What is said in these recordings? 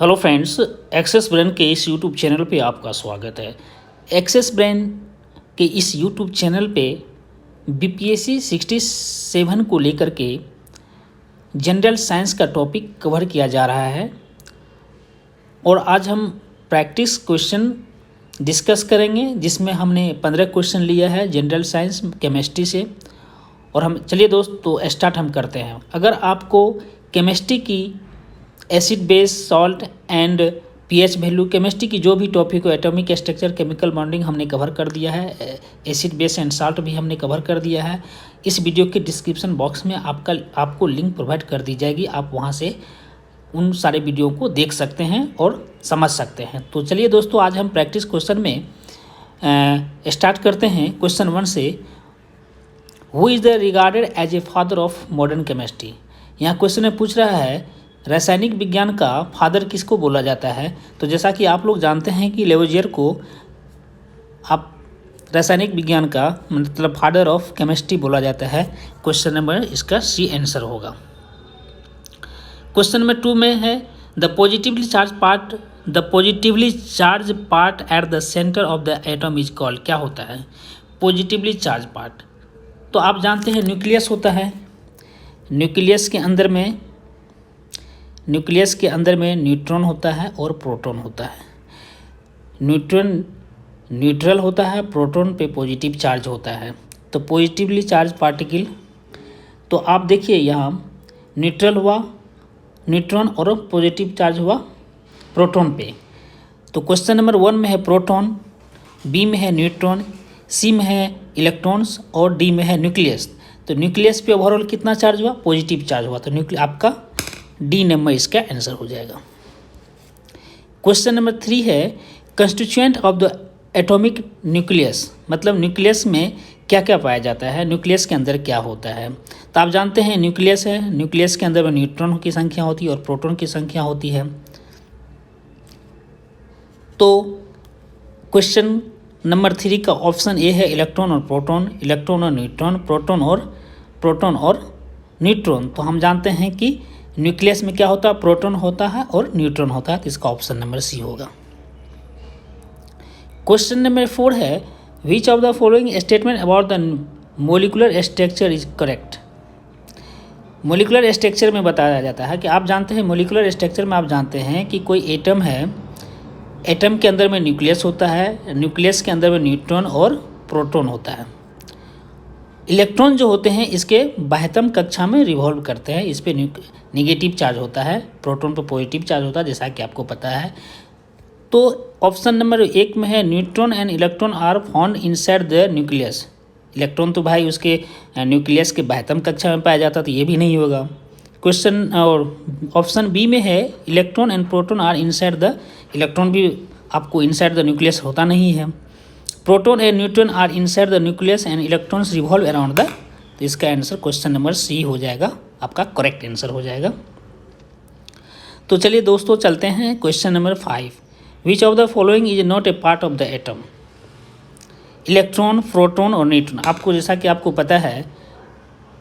Hello friends, access brain के इस YouTube channel पे आपका स्वागत है। एक्सेस ब्रेन के इस यूट्यूब चैनल पे बीपीएससी 67 को लेकर के जनरल साइंस का टॉपिक कवर किया जा रहा है और आज हम प्रैक्टिस क्वेश्चन डिस्कस करेंगे, जिसमें हमने 15 क्वेश्चन लिया है जनरल साइंस केमिस्ट्री से। और हम चलिए दोस्तों स्टार्ट हम करते हैं। अगर आपको केमिस्ट्री की acid base salt and pH value, chemistry की जो भी टॉपिक हो, एटॉमिक स्ट्रक्चर, केमिकल बॉन्डिंग हमने कवर कर दिया है, एसिड बेस एंड सॉल्ट भी हमने कवर कर दिया है। इस वीडियो के डिस्क्रिप्शन बॉक्स में आपको लिंक प्रोवाइड कर दी जाएगी, आप वहां से उन सारे वीडियो को देख सकते हैं और समझ सकते हैं। तो चलिए दोस्तों, आज हम प्रैक्टिस क्वेश्चन में स्टार्ट करते हैं। क्वेश्चन 1 से, who is the regarded as a father of modern chemistry. यहाँ क्वेश्चन में पूछ रहा है रासायनिक विज्ञान का फादर किसको बोला जाता है। तो जैसा कि आप लोग जानते हैं कि लेवोजियर को आप रासायनिक विज्ञान का मतलब फादर ऑफ केमिस्ट्री बोला जाता है। क्वेश्चन नंबर इसका सी आंसर होगा। क्वेश्चन नंबर 2 में है the positively charge part at the centre of the atom is called. क्या होता है पॉजिटिवली चार्ज पार्ट? तो आप जानते हैं न्यूक्लियस होता है। न्यूक्लियस के अंदर में न्यूट्रॉन होता है और प्रोटॉन होता है। न्यूट्रॉन न्यूट्रल होता है, प्रोटॉन पे पॉजिटिव चार्ज होता है। तो पॉजिटिवली चार्ज पार्टिकल, तो आप देखिए यहाँ न्यूट्रल हुआ न्यूट्रॉन और पॉजिटिव चार्ज हुआ प्रोटॉन पे। तो क्वेश्चन नंबर 1 में है प्रोटॉन, बी में है न्यूट्रॉन, सी में है इलेक्ट्रॉन्स और डी में है न्यूक्लियस। तो न्यूक्लियस पे ओवरऑल कितना चार्ज हुआ? पॉजिटिव चार्ज हुआ। तो आपका डी नंबर इसका आंसर हो जाएगा। क्वेश्चन नंबर 3 है constituent of the atomic nucleus, मतलब न्यूक्लियस में क्या क्या पाया जाता है, न्यूक्लियस के अंदर क्या होता है। तो आप जानते हैं न्यूक्लियस है, न्यूक्लियस के अंदर में न्यूट्रॉन की संख्या होती है और प्रोटॉन की संख्या होती है। तो क्वेश्चन नंबर 3 का ऑप्शन ए है इलेक्ट्रॉन और प्रोटॉन, इलेक्ट्रॉन और न्यूट्रॉन, प्रोटॉन और न्यूट्रॉन। तो हम जानते हैं कि न्यूक्लियस में क्या होता है, प्रोटॉन होता है और न्यूट्रॉन होता है। तो इसका ऑप्शन नंबर सी होगा। क्वेश्चन नंबर 4 है which of the following statement about the molecular structure is correct. Molecular structure में बताया जाता है कि आप जानते हैं मोलिकुलर स्ट्रक्चर में आप जानते हैं कि कोई एटम है, एटम के अंदर में न्यूक्लियस होता है, न्यूक्लियस के अंदर में न्यूट्रॉन और प्रोटॉन होता है। इलेक्ट्रॉन जो होते हैं इसके बाह्यतम कक्षा में रिवॉल्व करते हैं, इस पे नेगेटिव चार्ज होता है, प्रोटॉन पे पॉजिटिव चार्ज होता है, जैसा कि आपको पता है। तो ऑप्शन नंबर 1 में है neutron and electron are found inside the nucleus. Electron तो भाई उसके न्यूक्लियस के बाह्यतम कक्षा में पाया जाता, तो ये भी नहीं होगा। क्वेश्चन और ऑप्शन बी में है electron and proton are inside the, electron भी आपको इनसाइड द न्यूक्लियस होता नहीं है। Proton and neutron are inside the nucleus and electrons revolve around the. तो इसका आंसर क्वेश्चन नंबर सी हो जाएगा, आपका करेक्ट आंसर हो जाएगा। तो चलिए दोस्तों चलते हैं question number 5, which of the following is not a part of the atom. Electron, proton और न्यूट्रॉन, आपको जैसा कि आपको पता है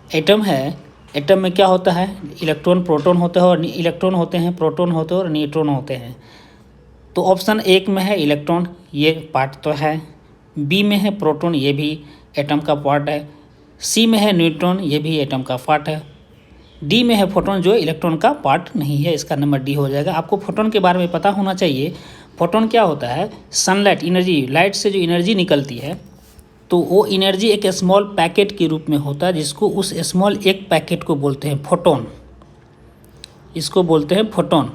एटम है, एटम में क्या होता है, इलेक्ट्रॉन प्रोटॉन होते हैं और इलेक्ट्रॉन होते हैं, प्रोटॉन होते हैं और न्यूट्रॉन होते हैं। तो ऑप्शन 1 में है इलेक्ट्रॉन, ये पार्ट तो है, बी में है प्रोटॉन, ये भी एटम का पार्ट है, सी में है न्यूट्रॉन, ये भी एटम का पार्ट है, डी में है फोटोन जो इलेक्ट्रॉन का पार्ट नहीं है। इसका नंबर डी हो जाएगा। आपको फोटोन के बारे में पता होना चाहिए। फोटोन क्या होता है, सनलाइट एनर्जी, लाइट से जो एनर्जी निकलती है तो वो एनर्जी एक स्मॉल पैकेट के रूप में होता है, जिसको उस स्मॉल एक पैकेट को बोलते हैं फोटोन, इसको बोलते हैं फोटोन।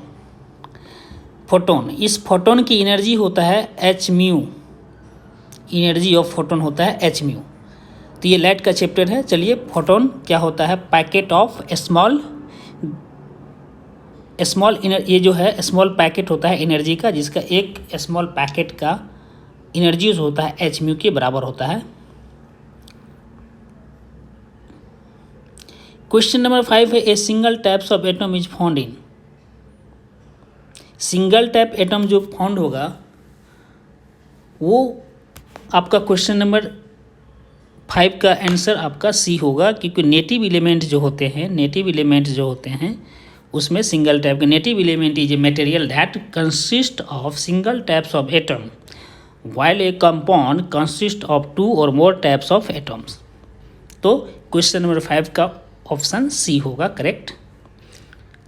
फोटोन, इस फोटोन की एनर्जी होता है H mu, energy of photon होता है एच म्यू। तो ये लाइट का चैप्टर है। चलिए फोटोन क्या होता है, पैकेट ऑफ स्मॉल ये जो है स्मॉल पैकेट होता है एनर्जी का, जिसका एक स्मॉल पैकेट का एनर्जी होता है एच म्यू के बराबर होता है। क्वेश्चन नंबर 5 है a single types of atom is found in. Single type atom जो फाउंड होगा वो आपका क्वेश्चन नंबर 5 का आंसर आपका सी होगा, क्योंकि नेटिव एलिमेंट जो होते हैं उसमें सिंगल टाइप के native element is a material that consist of single types of atom while a compound consists of 2 or more types of atoms। तो क्वेश्चन नंबर 5 का ऑप्शन सी होगा करेक्ट।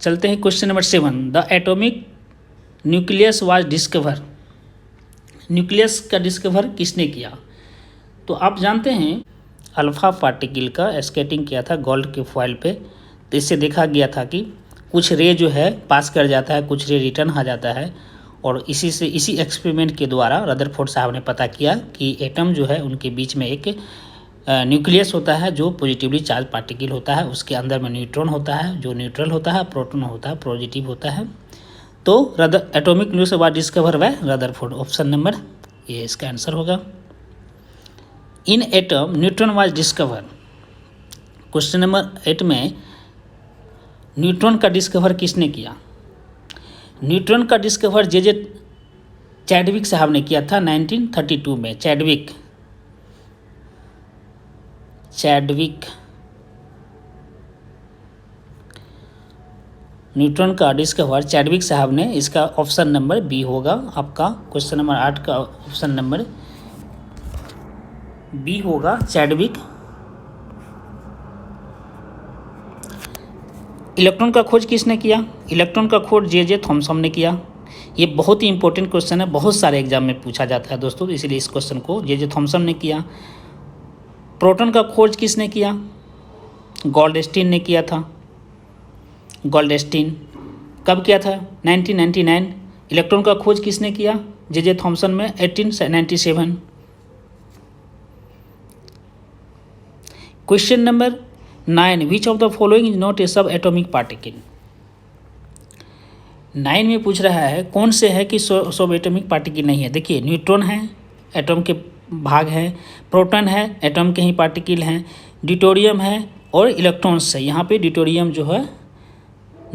चलते हैं question number 7। The atomic nucleus was discover. Nucleus का discover किसने किया? तो आप जानते हैं अल्फा पार्टिकल का स्केटिंग किया था गोल्ड के फॉइल पे, तो इससे देखा गया था कि कुछ रे जो है पास कर जाता है, कुछ रे रिटर्न आ जाता है, और इसी एक्सपेरिमेंट के द्वारा रदरफोर्ड साहब ने पता किया कि एटम जो है उनके बीच में एक न्यूक्लियस होता है जो पॉजिटिवली चार्ज पार्टिकल होता है, उसके अंदर में न्यूट्रॉन होता है जो न्यूट्रल होता है, प्रोटॉन होता है पॉजिटिव होता है। तो atomic nucleus was discover by Rutherford, option number A इसका आंसर होगा। In atom neutron was discover. Question number 8 में न्यूट्रॉन का डिस्कवर किसने किया? न्यूट्रॉन का डिस्कवर जे चैडविक साहब ने किया था 1932 में। चैडविक न्यूट्रॉन का डिस्कवर चैडविक साहब ने, इसका ऑप्शन नंबर बी होगा आपका। क्वेश्चन नंबर 8 का ऑप्शन नंबर बी होगा चैडविक। इलेक्ट्रॉन का खोज किसने किया? इलेक्ट्रॉन का खोज जे थॉमसन ने किया। ये बहुत ही इंपॉर्टेंट क्वेश्चन है, बहुत सारे एग्जाम में पूछा जाता है दोस्तों, इसलिए इस क्वेश्चन को जे थॉमसन ने किया। प्रोटॉन का खोज किसने किया? गोल्डस्टीन ने किया था। गोल्डस्टीन कब किया था? 1999। इलेक्ट्रॉन का खोज किसने किया? जे थॉमसन में 1897। Question number 9 which of the following is not a सब एटॉमिक पार्टिकल। 9 में पूछ रहा है कौन से है कि सब एटॉमिक पार्टिकल नहीं है। देखिए न्यूट्रॉन है, एटॉम के भाग है, प्रोटॉन है, एटॉम के ही पार्टिकल हैं, ड्यूटेरियम है और इलेक्ट्रॉन्स है। यहाँ पे ड्यूटेरियम जो है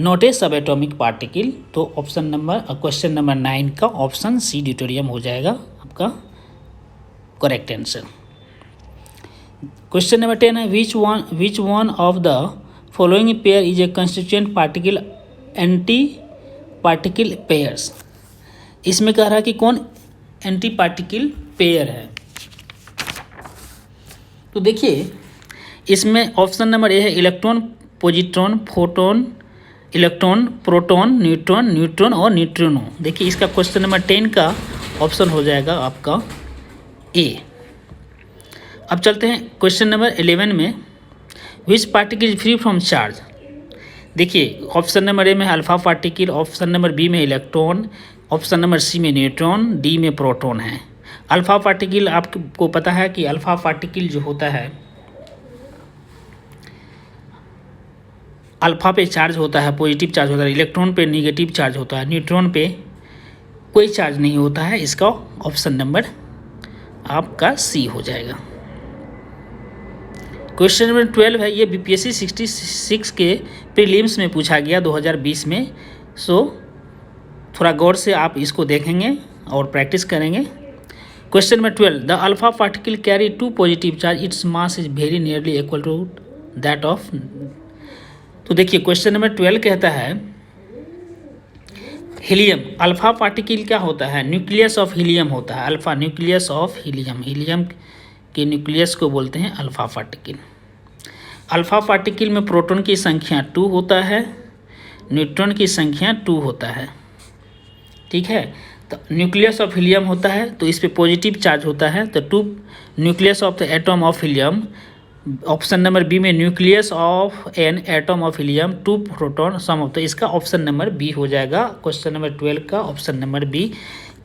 नॉट ए सब एटॉमिक पार्टिकल, तो ऑप्शन नंबर क्वेश्चन नंबर 9 का ऑप्शन सी ड्यूटेरियम हो जाएगा आपका करेक्ट आंसर। क्वेश्चन नंबर 10 है which one of the following pair is a constituent particle anti particle pairs. इसमें कह रहा है कि कौन एंटी पार्टिकल पेयर है। तो देखिए इसमें ऑप्शन नंबर ए है electron, positron, photon, electron, proton, neutron, neutron और न्यूट्रिनो। देखिए इसका क्वेश्चन नंबर 10 का ऑप्शन हो जाएगा आपका ए। अब चलते हैं क्वेश्चन नंबर 11 में which particle is free from charge. देखिए ऑप्शन नंबर ए में alpha particle, option number B में इलेक्ट्रॉन, ऑप्शन नंबर सी में न्यूट्रॉन, डी में प्रोटॉन है। अल्फा पार्टिकल आपको पता है कि अल्फा पार्टिकल जो होता है अल्फा पे चार्ज होता है, पॉजिटिव चार्ज होता है, इलेक्ट्रॉन पे निगेटिव चार्ज होता है, न्यूट्रॉन पे कोई चार्ज नहीं होता है। इसका ऑप्शन नंबर आपका सी हो जाएगा। क्वेश्चन नंबर 12 है, ये बीपीएससी 66 के प्रीलिम्स में पूछा गया 2020 में। सो थोड़ा गौर से आप इसको देखेंगे और प्रैक्टिस करेंगे। Question number 12 the alpha particle carry 2 positive charge, its mass is very nearly equal to that of. तो देखिए क्वेश्चन नंबर 12 कहता है हीलियम, अल्फा पार्टिकल क्या होता है? न्यूक्लियस ऑफ हीलियम होता है। Alpha nucleus of helium, helium के न्यूक्लियस को बोलते हैं अल्फा पार्टिकल। अल्फा पार्टिकल में प्रोटॉन की संख्या 2 होता है, न्यूट्रॉन की संख्या 2 होता है, ठीक है। तो न्यूक्लियस ऑफ हीलियम होता है तो इस पे पॉजिटिव चार्ज होता है, तो 2 nucleus of the atom of helium. Option number B में nucleus of an atom of helium 2 proton sum of, तो इसका ऑप्शन नंबर बी हो जाएगा। क्वेश्चन नंबर 12 का option number B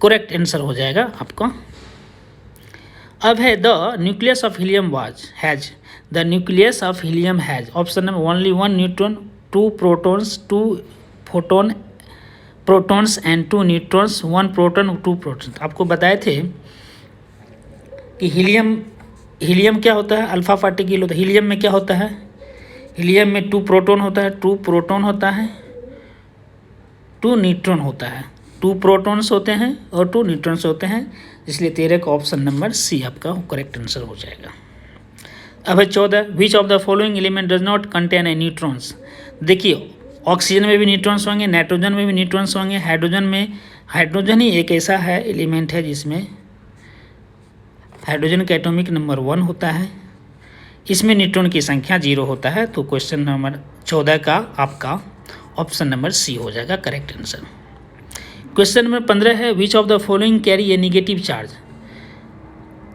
correct answer हो जाएगा आपका। अब है the nucleus of helium has, the nucleus of helium has option number only 1 neutron, 2 protons, 2 photon protons and 2 neutrons, 1 proton 2 protons. आपको बताए थे कि हीलियम क्या होता है? अल्फा पार्टिकल होता है। हीलियम में क्या होता है? हीलियम में 2 प्रोटॉन होता है, 2 प्रोटॉन होता है, 2 न्यूट्रॉन होता है, 2 प्रोटॉन्स होते हैं और 2 न्यूट्रॉन्स होते हैं, इसलिए 13 का ऑप्शन नंबर सी आपका करेक्ट आंसर हो जाएगा। अब है 14 which of the following element does not contain a neutrons. देखिए ऑक्सीजन में भी न्यूट्रॉन्स होंगे, नाइट्रोजन में भी न्यूट्रॉन्स होंगे, हाइड्रोजन ही एक ऐसा है एलिमेंट है जिसमें हाइड्रोजन का एटॉमिक नंबर 1 होता है, इसमें न्यूट्रॉन की संख्या 0 होता है। तो क्वेश्चन नंबर 14 का आपका ऑप्शन नंबर सी हो जाएगा करेक्ट आंसर। क्वेश्चन नंबर 15 है which of the following carry A negative charge.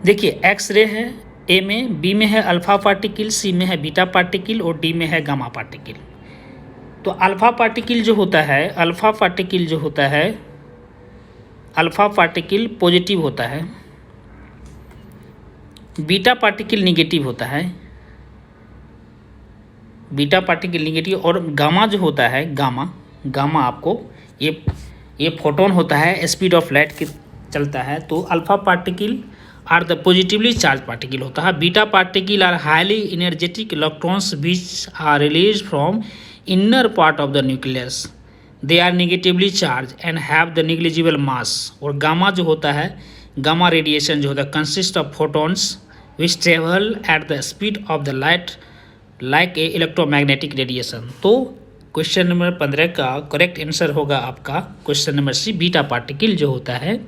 देखिए एक्स रे है ए में, बी में है अल्फा पार्टिकल, सी में है बीटा पार्टिकल और डी में है गामा पार्टिकल। तो अल्फा पार्टिकल पॉजिटिव होता है, बीटा पार्टिकल निगेटिव होता है, और गामा जो होता है गामा आपको ये फोटोन होता है, स्पीड ऑफ लाइट के चलता है। तो alpha particle are the positively charge particle होता है, beta particle are highly energetic electrons which are release from inner part of the nucleus, they are negatively charge and have the negligible mass. और gamma जो होता है, gamma radiation जो होता है consist of photons which travel at the speed of the light like a electromagnetic radiation. तो question number 15 का correct answer होगा आपका question number C, beta particle जो होता है,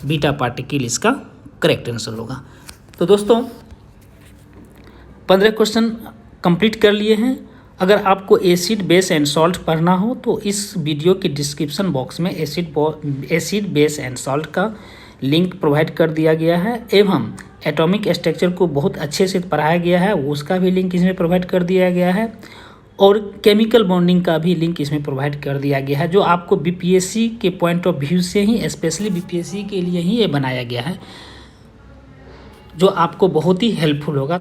बीटा पार्टिकल इसका करेक्ट आंसर होगा। तो दोस्तों 15 क्वेश्चन कंप्लीट कर लिए हैं। अगर आपको एसिड बेस एंड सॉल्ट पढ़ना हो तो इस वीडियो के डिस्क्रिप्शन बॉक्स में एसिड बेस एंड सॉल्ट का लिंक प्रोवाइड कर दिया गया है, एवं एटॉमिक स्ट्रक्चर को बहुत अच्छे से पढ़ाया गया है, उसका भी लिंक इसमें प्रोवाइड कर दिया गया है, और केमिकल बॉन्डिंग का भी लिंक इसमें प्रोवाइड कर दिया गया है, जो आपको बीपीएससी के पॉइंट ऑफ व्यू से ही, स्पेशली बीपीएससी के लिए ही ये बनाया गया है, जो आपको बहुत ही हेल्पफुल होगा।